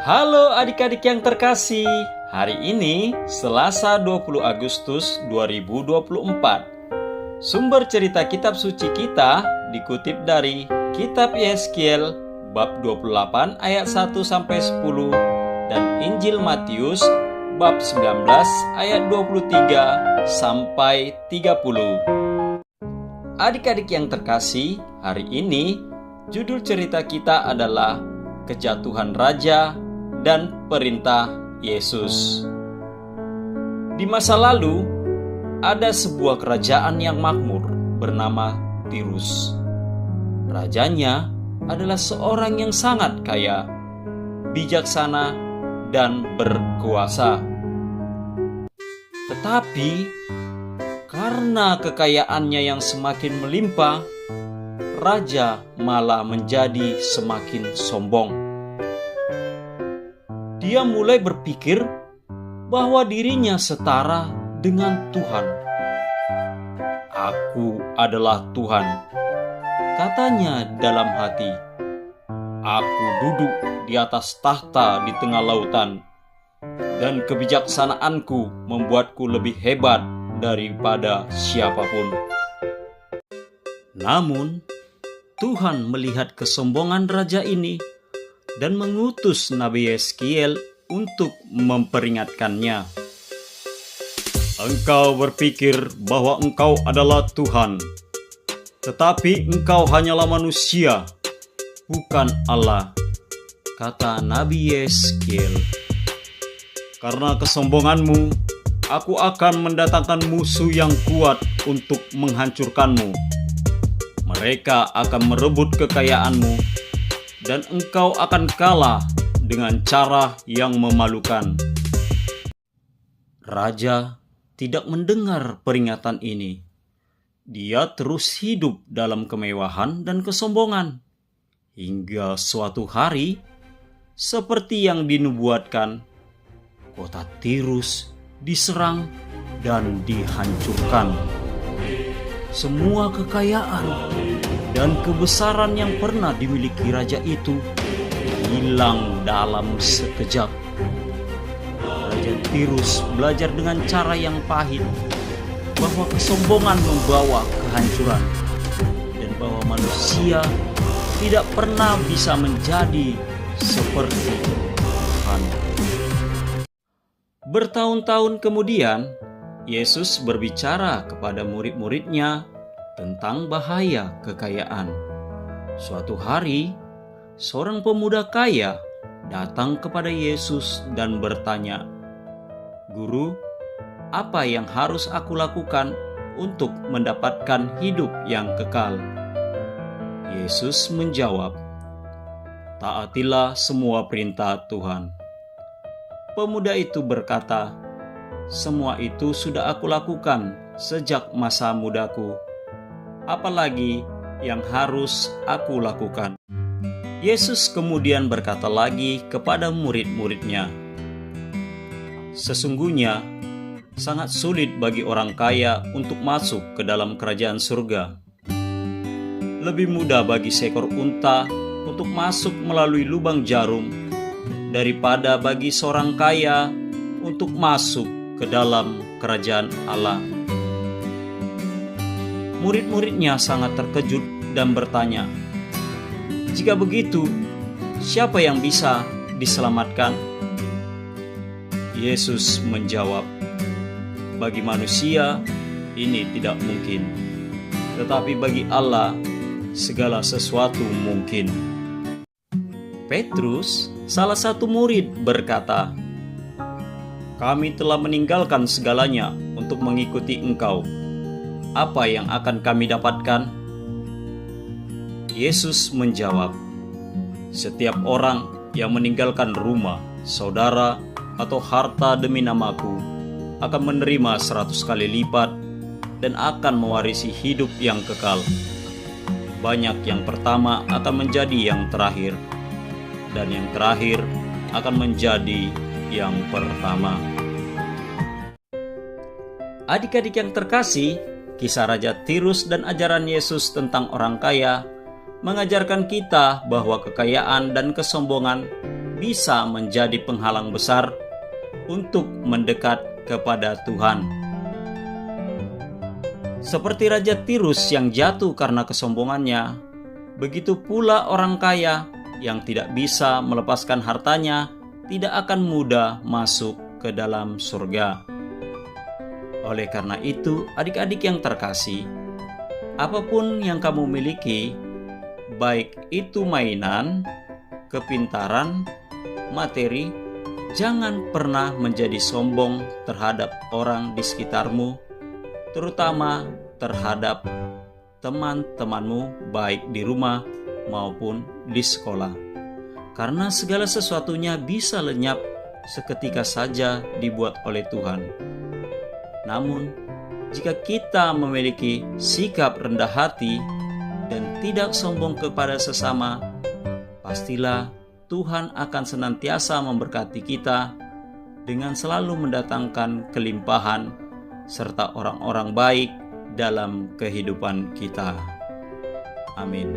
Halo adik-adik yang terkasih, hari ini Selasa 20 Agustus 2024. Sumber cerita kitab suci kita dikutip dari Kitab Yeskiel bab 28 ayat 1-10 dan Injil Matius bab 19 ayat 23-30. Adik-adik yang terkasih, hari ini judul cerita kita adalah Kejatuhan Raja dan Perintah Yesus. Di masa lalu, ada sebuah kerajaan yang makmur bernama Tirus. Rajanya adalah seorang yang sangat kaya, bijaksana, dan berkuasa. Tetapi, karena kekayaannya yang semakin melimpah, raja malah menjadi semakin sombong. Dia mulai berpikir bahwa dirinya setara dengan Tuhan. "Aku adalah Tuhan," katanya dalam hati. "Aku duduk di atas tahta di tengah lautan, dan kebijaksanaanku membuatku lebih hebat daripada siapapun." Namun, Tuhan melihat kesombongan raja ini dan mengutus Nabi Yeskiel untuk memperingatkannya. "Engkau berpikir bahwa engkau adalah Tuhan, tetapi engkau hanyalah manusia, bukan Allah," kata Nabi Yeskiel. "Karena kesombonganmu, aku akan mendatangkan musuh yang kuat untuk menghancurkanmu. Mereka akan merebut kekayaanmu, dan engkau akan kalah dengan cara yang memalukan." Raja tidak mendengar peringatan ini. Dia terus hidup dalam kemewahan dan kesombongan. Hingga suatu hari, seperti yang dinubuatkan, kota Tirus diserang dan dihancurkan. Semua kekayaan dan kebesaran yang pernah dimiliki raja itu hilang dalam sekejap. Raja Tirus belajar dengan cara yang pahit bahwa kesombongan membawa kehancuran dan bahwa manusia tidak pernah bisa menjadi seperti Tuhan. Bertahun-tahun kemudian, Yesus berbicara kepada murid-muridnya tentang bahaya kekayaan. Suatu hari, seorang pemuda kaya datang kepada Yesus dan bertanya, "Guru, apa yang harus aku lakukan untuk mendapatkan hidup yang kekal?" Yesus menjawab, "Taatilah semua perintah Tuhan." Pemuda itu berkata, "Semua itu sudah aku lakukan sejak masa mudaku. Apalagi yang harus aku lakukan?" Yesus kemudian berkata lagi kepada murid-muridnya, "Sesungguhnya sangat sulit bagi orang kaya untuk masuk ke dalam kerajaan surga. Lebih mudah bagi seekor unta untuk masuk melalui lubang jarum daripada bagi seorang kaya untuk masuk ke dalam kerajaan Allah." Murid-muridnya sangat terkejut dan bertanya, "Jika begitu, siapa yang bisa diselamatkan?" Yesus menjawab, "Bagi manusia ini tidak mungkin, tetapi bagi Allah segala sesuatu mungkin." Petrus, salah satu murid, berkata, "Kami telah meninggalkan segalanya untuk mengikuti Engkau. Apa yang akan kami dapatkan?" Yesus menjawab, "Setiap orang yang meninggalkan rumah, saudara, atau harta demi namaku akan menerima 100 kali lipat dan akan mewarisi hidup yang kekal. Banyak yang pertama akan menjadi yang terakhir, dan yang terakhir akan menjadi yang pertama." Adik-adik yang terkasih, kisah Raja Tirus dan ajaran Yesus tentang orang kaya mengajarkan kita bahwa kekayaan dan kesombongan bisa menjadi penghalang besar untuk mendekat kepada Tuhan. Seperti Raja Tirus yang jatuh karena kesombongannya, begitu pula orang kaya yang tidak bisa melepaskan hartanya tidak akan mudah masuk ke dalam surga. Oleh karena itu, adik-adik yang terkasih, apapun yang kamu miliki, baik itu mainan, kepintaran, materi, jangan pernah menjadi sombong terhadap orang di sekitarmu, terutama terhadap teman-temanmu baik di rumah maupun di sekolah. Karena segala sesuatunya bisa lenyap seketika saja dibuat oleh Tuhan. Namun, jika kita memiliki sikap rendah hati dan tidak sombong kepada sesama, pastilah Tuhan akan senantiasa memberkati kita dengan selalu mendatangkan kelimpahan serta orang-orang baik dalam kehidupan kita. Amin.